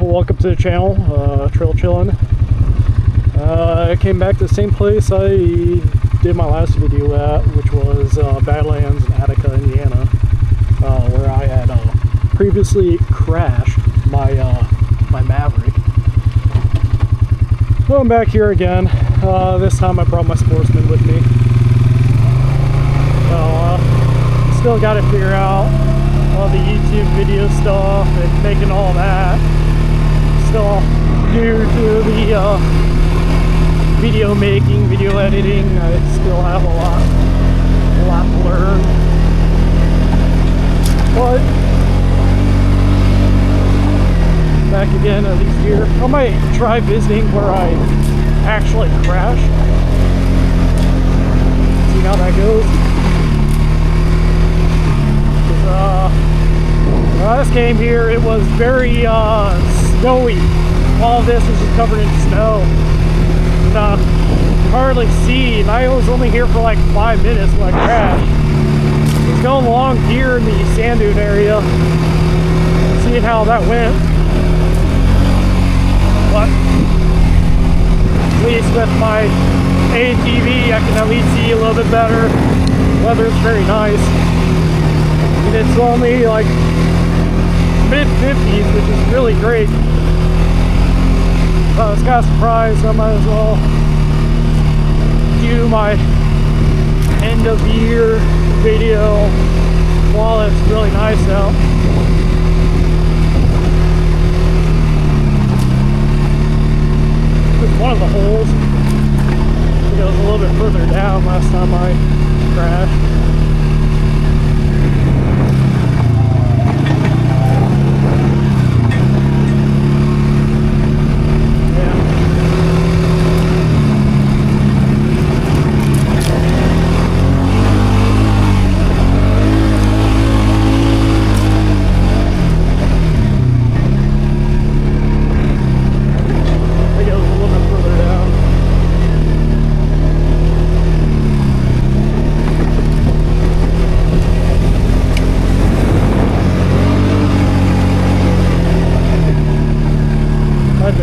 welcome to the channel, Trail Chillin'. I came back to the same place I did my last video at, which was Badlands in Attica, Indiana, where I had previously crashed my my Maverick. Well, I'm back here again. This time I brought my Sportsman with me. Still got to figure out all the YouTube video stuff and making all that. Still new to the video making, video editing. I still have a lot to learn. But back again at least here. I might try visiting where I actually crashed. See how that goes. When I just came here, it was very snowy. All of this was just covered in snow. And, hardly see. And I was only here for like 5 minutes when I crashed. I was going along here in the sand dune area, seeing how that went. But at least with my ATV, I can at least see a little bit better. The weather's very nice. And it's only like mid-50s, which is really great. I was kind of surprised. I might as well do my end of year video while it's really nice out. One of the holes, it was a little bit further down last time I crashed.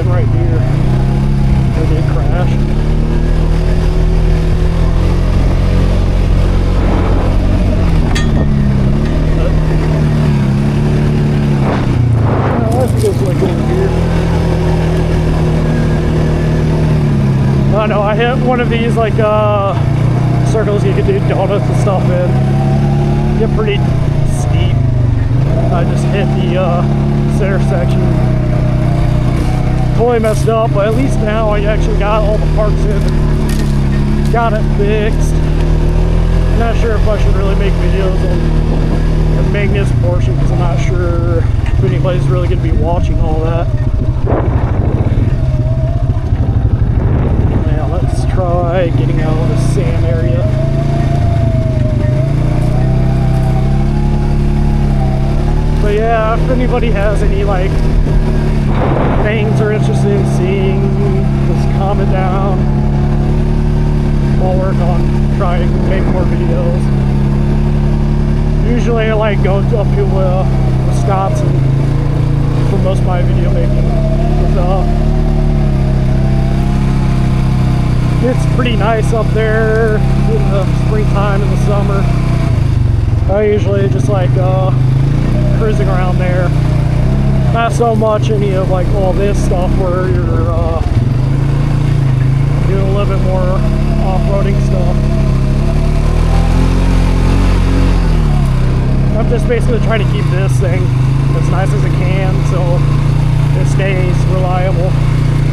Right here, where they crashed. Let's go like over here. I don't know, I hit one of these like circles you could do donuts and stuff in. Get pretty steep. I just hit the center section. Totally messed up, but at least now I actually got all the parts in and got it fixed. I'm not sure if I should really make videos on the maintenance portion because I'm not sure if anybody's really going to be watching all that. Now let's try getting out of the sand area. But yeah, if anybody has any like things are interested in seeing, just comment down. I'll work on trying to make more videos. Usually I like go up to Wisconsin for most of my video making. It's pretty nice up there in the springtime and the summer. I usually just like cruising around there. Not so much any of like all this stuff where you're doing a little bit more off-roading stuff. I'm just basically trying to keep this thing as nice as it can so it stays reliable.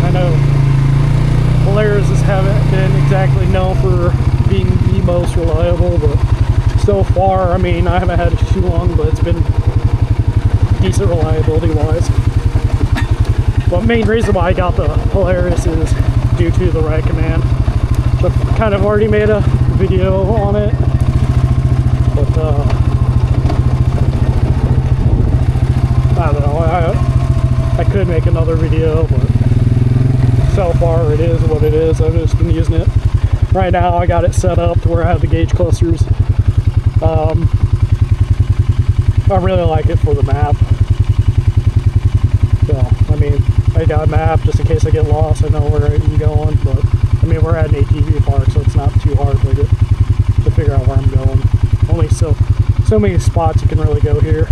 I know Polaris haven't been exactly known for being the most reliable, but so far, I mean, I haven't had it too long, but it's been decent reliability wise. But main reason why I got the Polaris is due to the ride command. So I've kind of already made a video on it, but I don't know, I could make another video, but so far it is what it is. I've just been using it. Right now I got it set up to where I have the gauge clusters. I really like it for the map. So, I mean, I got a map just in case I get lost. I know where I'm going, but I mean, we're at an ATV park, so it's not too hard to figure out where I'm going. Only so many spots you can really go here.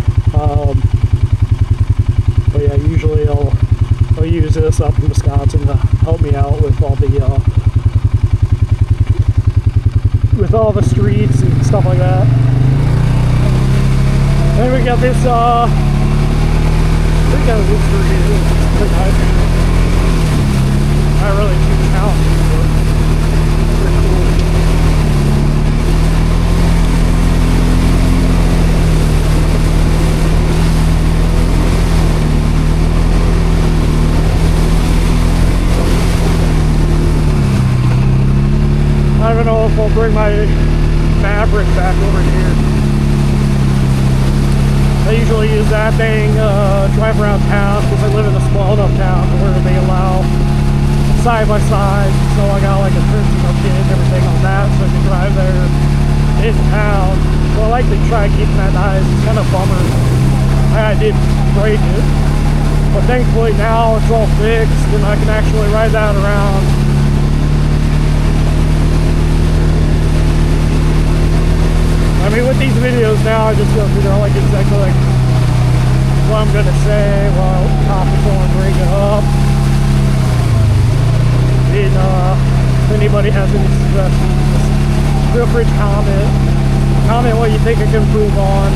But yeah, usually I'll use this up in Wisconsin to help me out with all the streets and stuff like that. Then we got this we got this street here. It's pretty nice. Not really too challenging, but pretty cool. I don't know if I'll bring my Maverick back over here. I usually use that thing, drive around town, because I live in a small enough town where they allow side by side. So I got like a 13-year-old kid and everything on that, so I can drive there in town. So I like to try keeping that nice. It's kind of a bummer I did break it, but thankfully now it's all fixed and I can actually ride that around. I mean, with these videos now, I just go figure out like exactly like what I'm gonna say, what topics I want to bring up. And if anybody has any suggestions, just feel free to comment what you think I can improve on.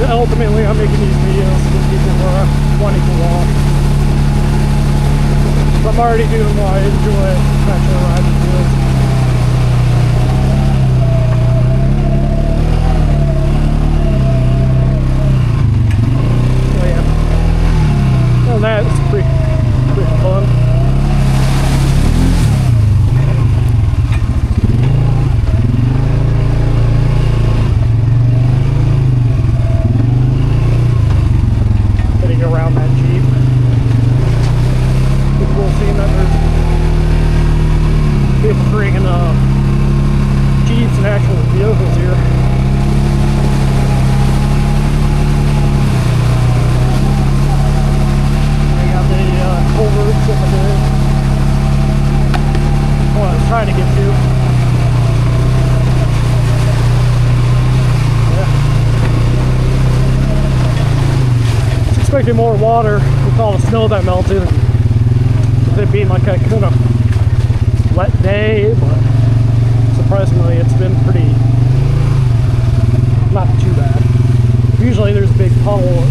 And ultimately, I'm making these videos for people who are wanting to walk. So I'm already doing what I enjoy, actually riding fields. That's pretty fun. Getting around that Jeep. It's cool seeing that there's people bringing Jeeps and actual vehicles here. Culverts over there. What I was trying to get to. Yeah. I was expecting more water with all the snow that melted. With it being like a kind of wet day, but surprisingly it's been pretty not too bad. Usually there's a big puddle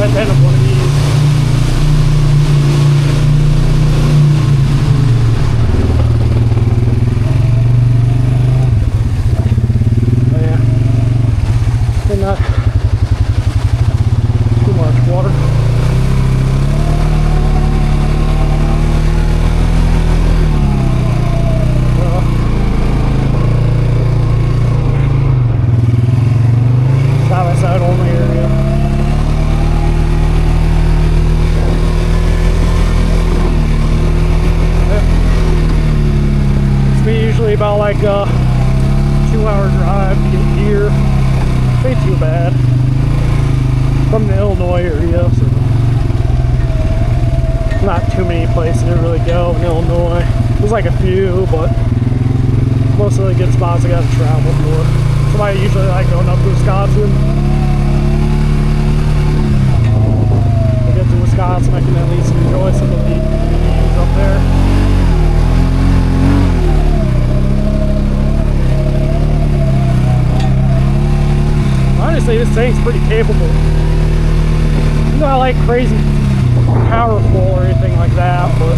at the end of one of these. Not too much water. Side by side only area. It's me usually about like a 2-hour drive to get here. Ain't too bad from the Illinois area, so not too many places to really go in Illinois. There's like a few, but most of the good spots I got to travel for. So I usually like going up to Wisconsin. I get to Wisconsin, I can at least enjoy some of the views up there. Honestly, this thing's pretty capable. It's not like crazy powerful or anything like that, but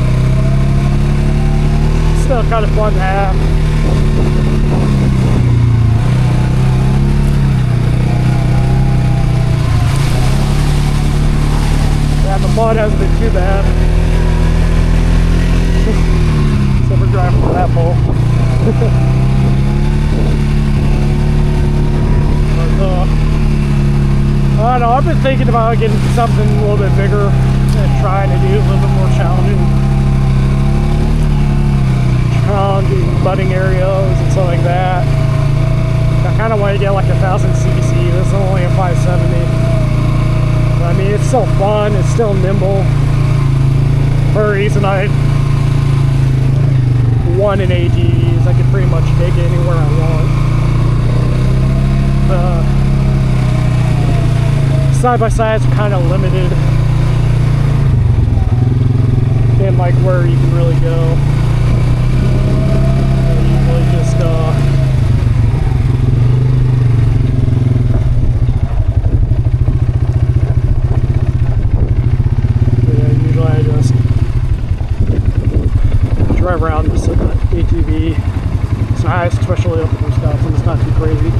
it's still kind of fun to have. Yeah, the mud hasn't been too bad. Except for driving for that pole. I don't know, I've been thinking about getting something a little bit bigger and trying to do a little bit more challenging budding areas and stuff like that. I kind of want to get like 1000cc. This is only a 570. But I mean, it's still fun, it's still nimble. For a reason I won in ATVs, I could pretty much take it anywhere I want. Side by sides are kind of limited in like where you can really go. Usually just usually I just drive around just an ATV. It's nice, especially up in Wisconsin. It's not too crazy.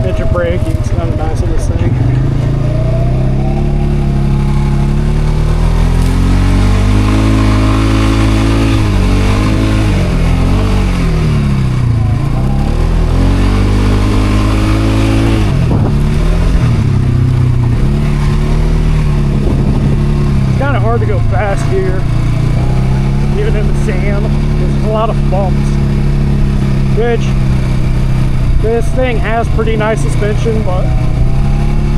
Engine braking is kind of nice on this thing. Hard to go fast here, even in the sand. There's a lot of bumps, which this thing has pretty nice suspension, but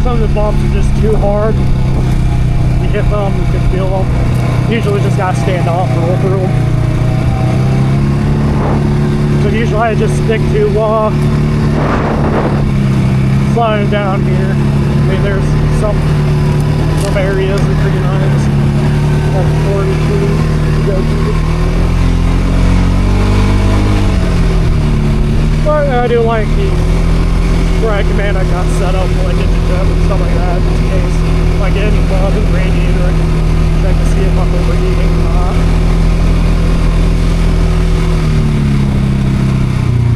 some of the bumps are just too hard. You hit them, you can feel them. Usually just gotta stand off and roll through them. So usually I just stick to sliding down here. I mean, there's some areas that are pretty nice. Like 42 to go to. But I do like the drag command I got set up for like engine jet and stuff like that, just in case if I get any bug in the radiator, I can check to see if I'm overheating or not.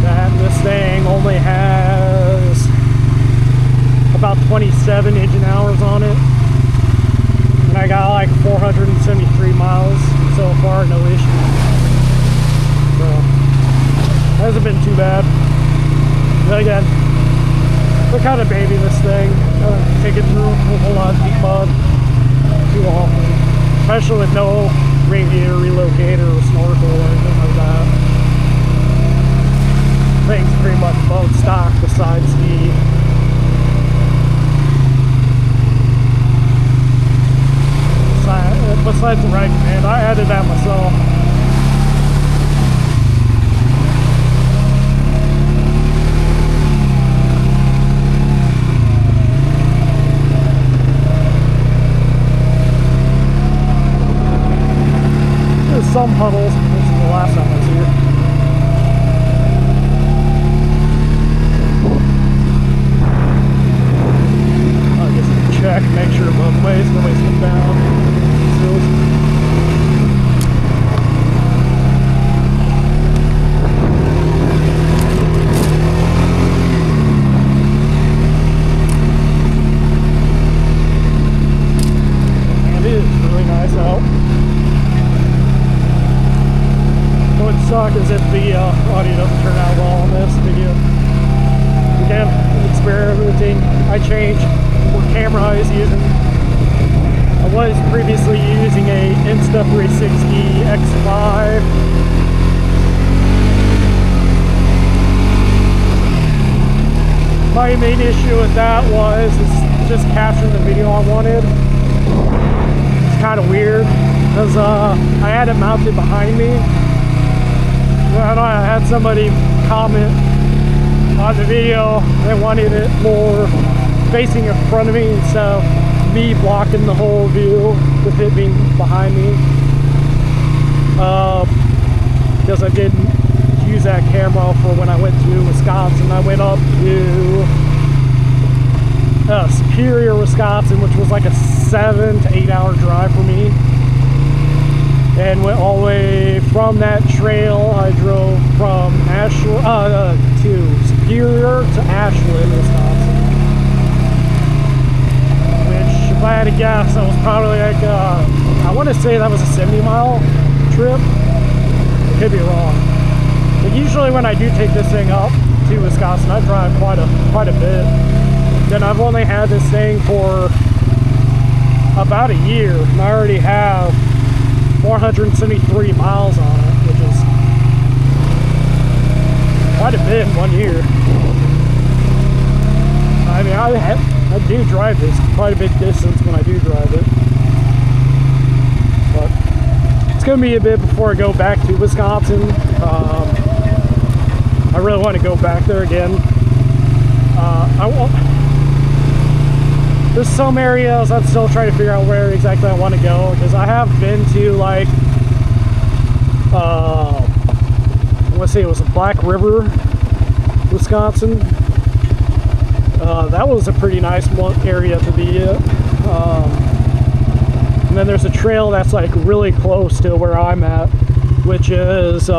And this thing only has about 27 engine hours on it. And I got like 473 miles so far, no issues. So, hasn't been too bad. But again, we're kind of baby this thing. Take it through a whole lot of deep mud too often. Especially with no radiator relocator or snorkel or anything like that. Thing's pretty much boat stock besides the besides the right command. I added that myself. There's some puddles. This is the last time I was here. I guess I can check, make sure both ways, nobody's come down. And it is really nice out. What would suck is if the audio doesn't turn out well on this video. Again, experimenting. I changed what camera I was using. I was previously using a Insta360 X5. My main issue with that was just capturing the video I wanted. It's kind of weird because I had it mounted behind me. And I had somebody comment on the video they wanted it more facing in front of me instead of me blocking the whole view with it being behind me. Because I didn't use that camera for when I went to Wisconsin. I went up to Superior, Wisconsin, which was like a 7 to 8 hour drive for me. And went all the way from that trail. I drove from to Superior to Ashland, Wisconsin. Which, if I had to guess, that was probably like, I want to say that was a 70-mile trip. I could be wrong. But usually when I do take this thing up to Wisconsin, I drive quite a bit. Then I've only had this thing for about a year, and I already have 473 miles on it, which is quite a bit in 1 year. I mean, I do drive this quite a bit distance when I do drive it. But it's going to be a bit before I go back to Wisconsin. I really want to go back there again. There's some areas I'm still trying to figure out where exactly I want to go, because I have been to, like, let's see, it was a Black River, Wisconsin. That was a pretty nice area to be in. And then there's a trail that's like really close to where I'm at, which is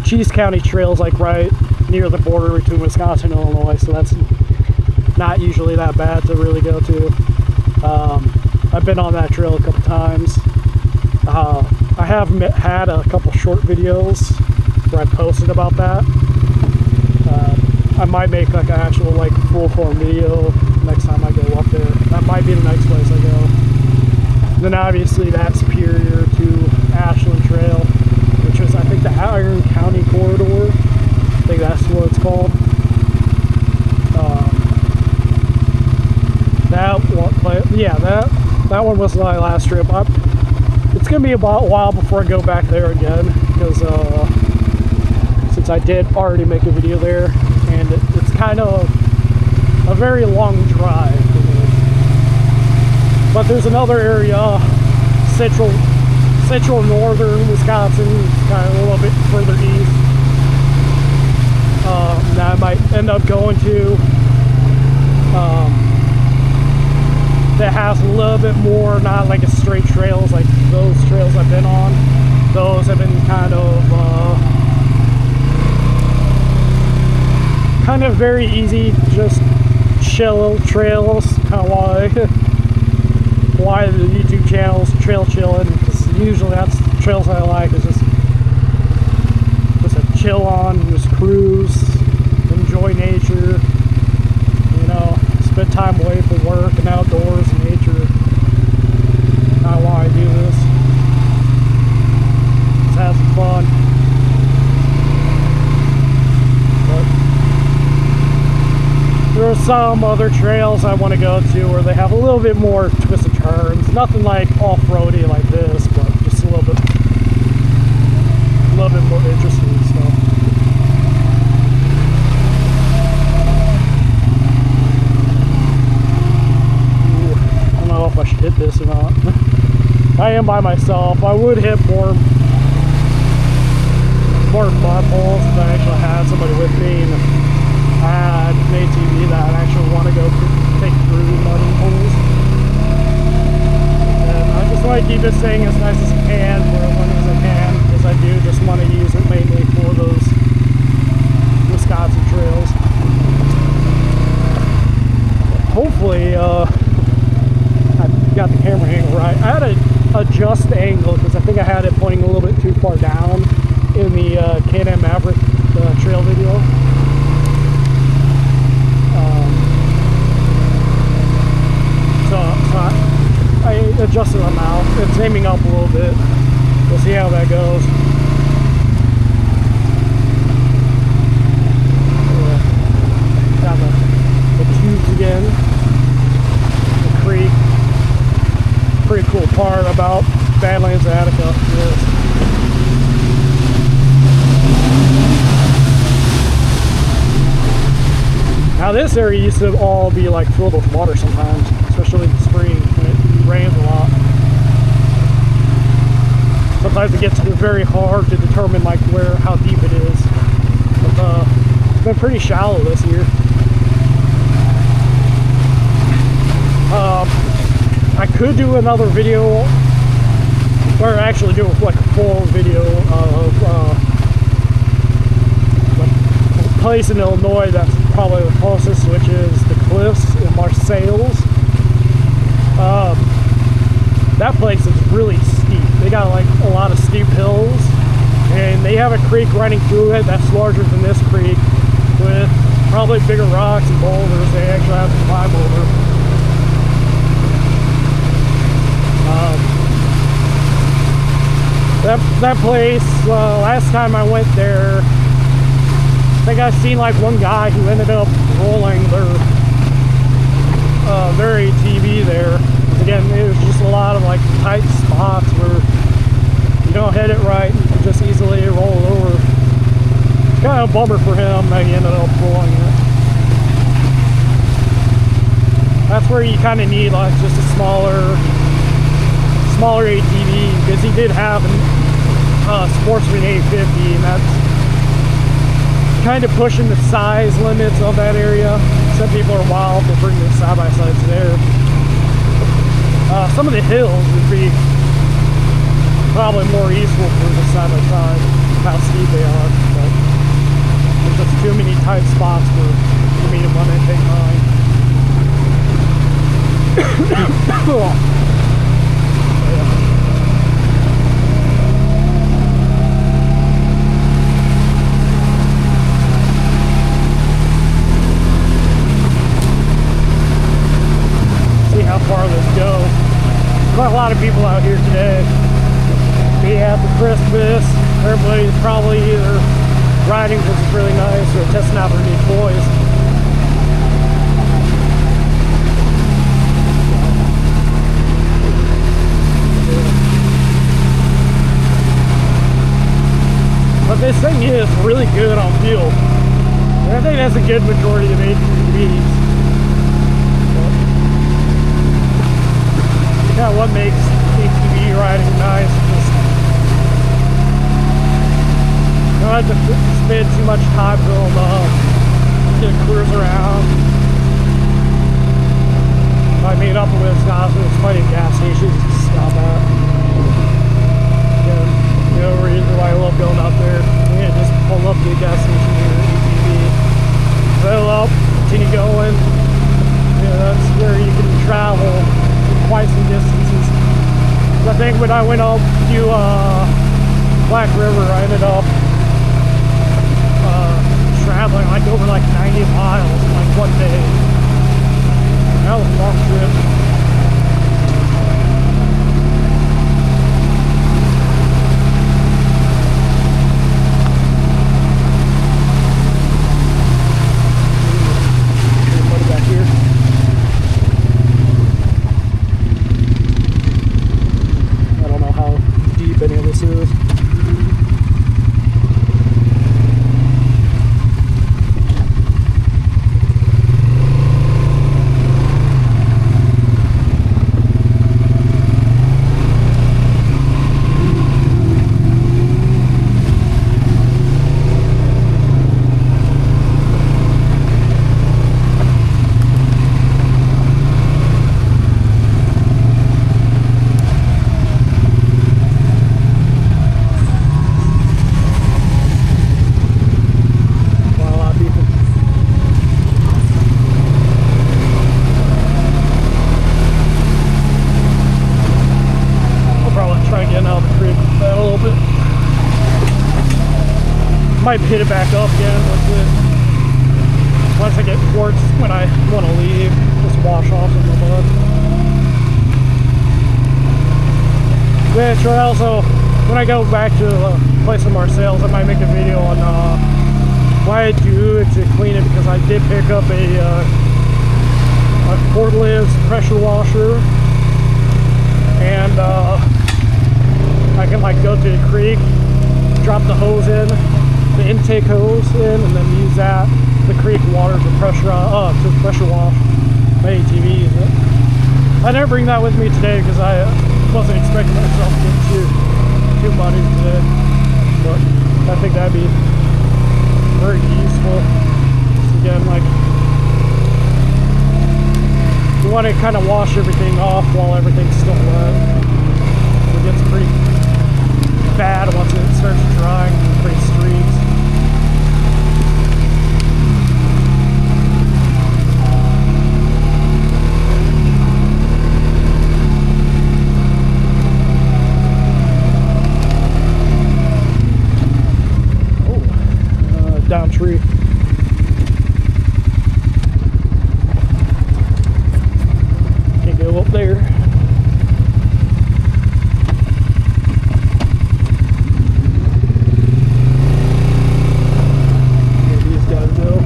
Cheese County Trails, like right near the border between Wisconsin and Illinois. So that's not usually that bad to really go to. I've been on that trail a couple times. I have had a couple short videos where I posted about that. I might make like an actual like full form video next time I go up there. That might be the next place I go. Then obviously that's superior to Ashland Trail, which is I think the Iron County Corridor. I think that's what it's called. That one, but yeah, that one was my last trip. It's gonna be about a while before I go back there again, because since I did already make a video there, and it's kind of a very long drive for me. But there's another area, central northern Wisconsin, kind of a little bit further east, that I might end up going to. That has a little bit more, not like a straight trails like those trails I've been on. Those have been kind of very easy, just chill trails, kind of why the YouTube channel's Trail Chillin', because usually that's the trails I like, is just a chill on, just cruise, enjoy nature, you know, spend time away from work and outdoors and nature. Not why I do this. Just have some fun. There are some other trails I want to go to where they have a little bit more twists and turns. Nothing like off-roady like this, but just a little bit more interesting stuff. Ooh, I don't know if I should hit this or not. I am by myself. I would hit more buttholes if I actually had somebody with me. And I had an ATV that I actually want to go take through muddy holes. And I just want to keep this thing as nice as I can for as long as I can, because I do just want to use it mainly for those Wisconsin trails. Hopefully, I got the camera angle right. I had to adjust the angle because I think I had it pointing a little bit too far down in the Can-Am Maverick trail video. I adjusted them out. It's aiming up a little bit. We'll see how that goes. Got the tubes again. The creek. Pretty cool part about Badlands Attica is now this area used to all be like filled with water sometimes, especially in the spring when it rains a lot. Sometimes it gets very hard to determine like how deep it is. But it's been pretty shallow this year. I could do another video, or actually do like a full video of a place in Illinois that's probably the closest, which is the Cliffs in Marseilles. That place is really steep. They got like a lot of steep hills, and they have a creek running through it that's larger than this creek, with probably bigger rocks and boulders they actually have to climb over. That place, last time I went there, I think I've seen like one guy who ended up rolling their ATV there. Again, it was just a lot of like tight spots where you don't hit it right, you can just easily roll it over. It's kind of a bummer for him that he ended up pulling it. That's where you kind of need like just a smaller ATV, because he did have a Sportsman 850, and that's kind of pushing the size limits of that area. Some people are wild to bring the side-by-sides there. Some of the hills would be probably more useful for the side-by-side, how steep they are, but there's just too many tight spots for me to run and take mine. How far this goes. Quite a lot of people out here today. Be after Christmas. Everybody's probably either riding because it's really nice or testing out their new toys. But this thing is really good on fuel. I think that's a good majority of ATVs. Yeah, what makes ATV riding nice is just you don't have to spend too much time going up, just cruise around. I mean, up in Wisconsin, there's plenty of gas stations to stop at. Yeah, you know, reason why I love going up there. Yeah, just pull up to the gas station here, ATV, fill up, continue going. Yeah, that's where you can travel quite some distances. I think when I went up to Black River, I ended up traveling like over like 90 miles in like one day. That was a long trip. Might hit it back up again once I get towards when I want to leave, just wash off in the mud. Which I also, when I go back to the place of Marseilles, I might make a video on why I do it to clean it, because I did pick up a cordless pressure washer, and I can like go to the creek, drop the hose in, the intake hose in, and then use that, the creek water to pressure wash my ATV. I didn't bring that with me today because I wasn't expecting myself to get too muddy today, but I think that'd be very useful. Again, like, you want to kind of wash everything off while everything's still wet. It gets pretty bad once it starts drying, pretty streaks. Down tree. Can't go up there. Where these guys go.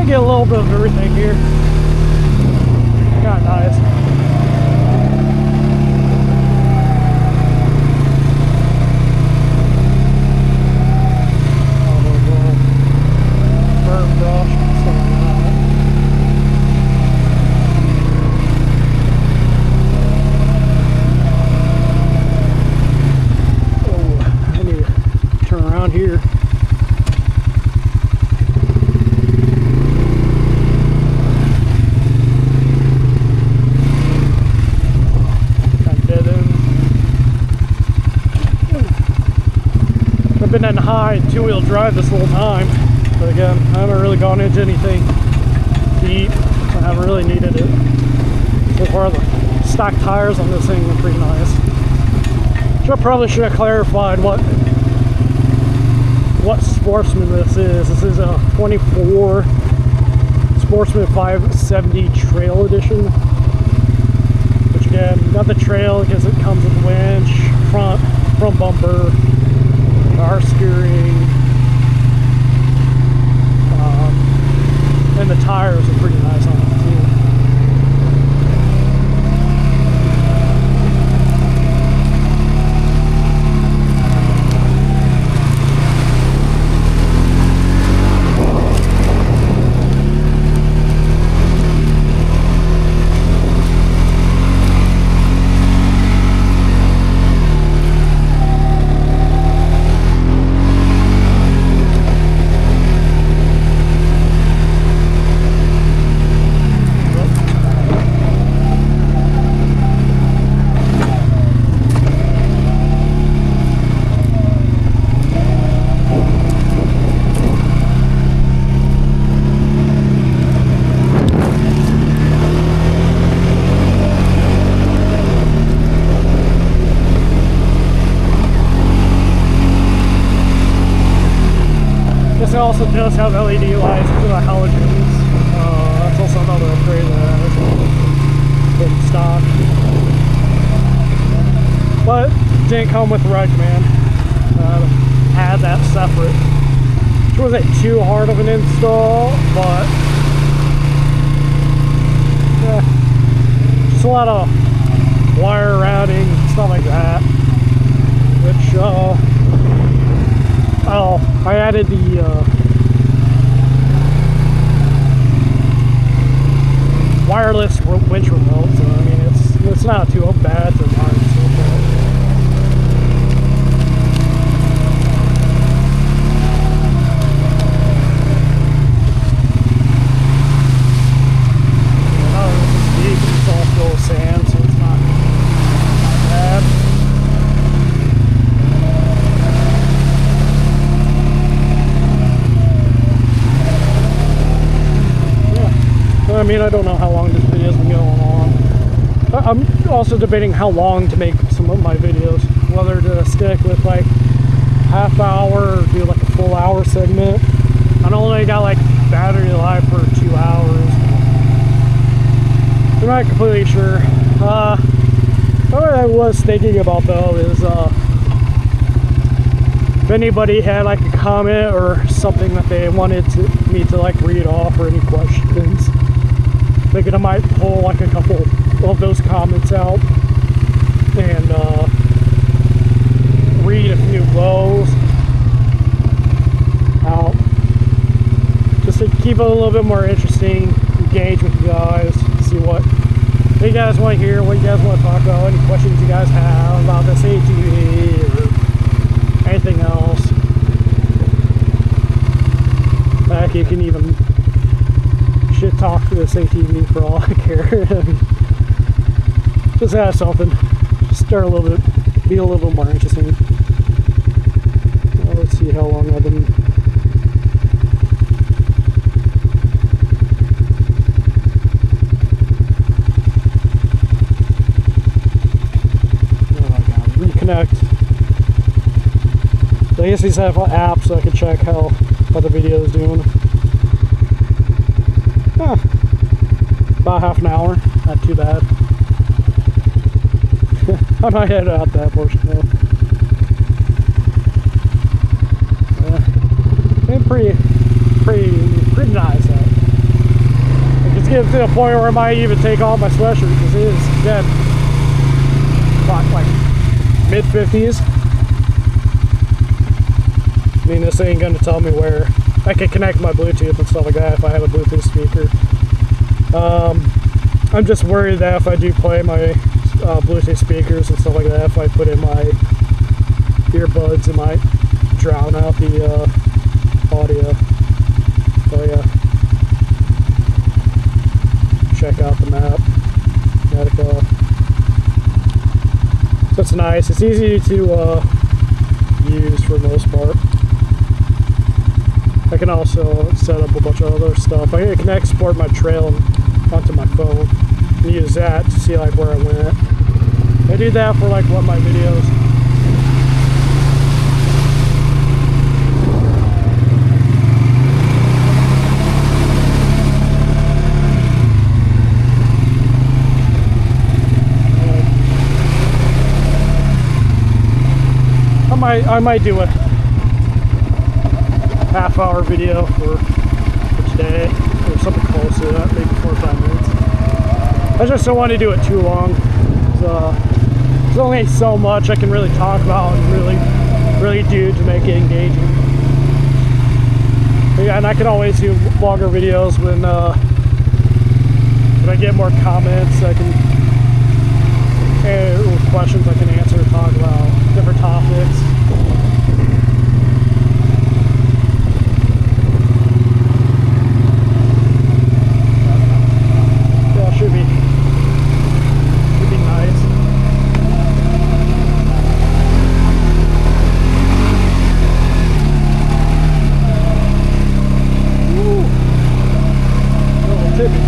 get a little bit of everything here. Kind of nice. Here. I've been in high two-wheel drive this whole time, but again, I haven't really gone into anything deep. I haven't really needed it. So far, the stock tires on this thing are pretty nice. So I probably should have clarified what Sportsman this is. This is a 24 Sportsman 570 Trail Edition. Which again, got the trail because it comes with winch, front bumper, power steering, and the tires are pretty nice on it too. This also does have LED lights for the halogens. That's also another upgrade that has in stock. But it didn't come with the reg man. Had that separate. Which wasn't too hard of an install, but yeah, just a lot of wire routing, stuff like that. Which I added the wireless winch remote, so I mean it's not too bad to learn so far. This is deep, it's all full of sand, so it's not bad. I mean, I don't know how long this video's been going on. I'm also debating how long to make some of my videos. Whether to stick with like half hour or do like a full hour segment. I only got like battery life for 2 hours. I'm not completely sure. What I was thinking about though is if anybody had like a comment or something that they wanted me to like read off or any questions. Thinking I might pull like a couple of those comments out and read a few of those out, just to keep it a little bit more interesting, engage with you guys, see what you guys want to hear, what you guys want to talk about, any questions you guys have about this ATV or anything else. Heck, you can even shit talk to this ATV for all I care. Just add something. Just start a little bit, be a little bit more interesting. Well, let's see how long I've been. Oh my god, reconnect. So I guess these have an app so I can check how the video is doing. About half an hour, not too bad. I might head out that portion though. Pretty nice. getting to the point where I might even take off my sweatshirt because it is dead. Like mid-50s. I mean, this ain't gonna tell me where I can connect my Bluetooth and stuff like that if I have a Bluetooth speaker. I'm just worried that if I do play my Bluetooth speakers and stuff like that, if I put in my earbuds, it might drown out the audio. So yeah, check out the map. Medica. So it's nice. It's easy to use for the most part. I can also set up a bunch of other stuff. I can export my trail onto my phone and use that to see like where I went. I do that for like what my videos. I might do a half-hour video for today, or something close to that, maybe 4 or 5 minutes. I just don't want to do it too long. There's only so much I can really talk about and really do to make it engaging. But yeah, and I can always do longer videos when I get more comments. I can questions I can answer, talk about different topics. Should be nice. Ooh. Little tippy.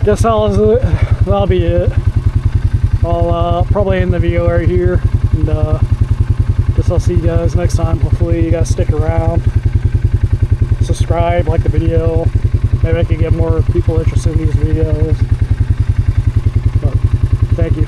Guess that'll be it. I'll probably end the video right here, and guess I'll see you guys next time. Hopefully you guys stick around, subscribe, like the video. Maybe I can get more people interested in these videos. But thank you.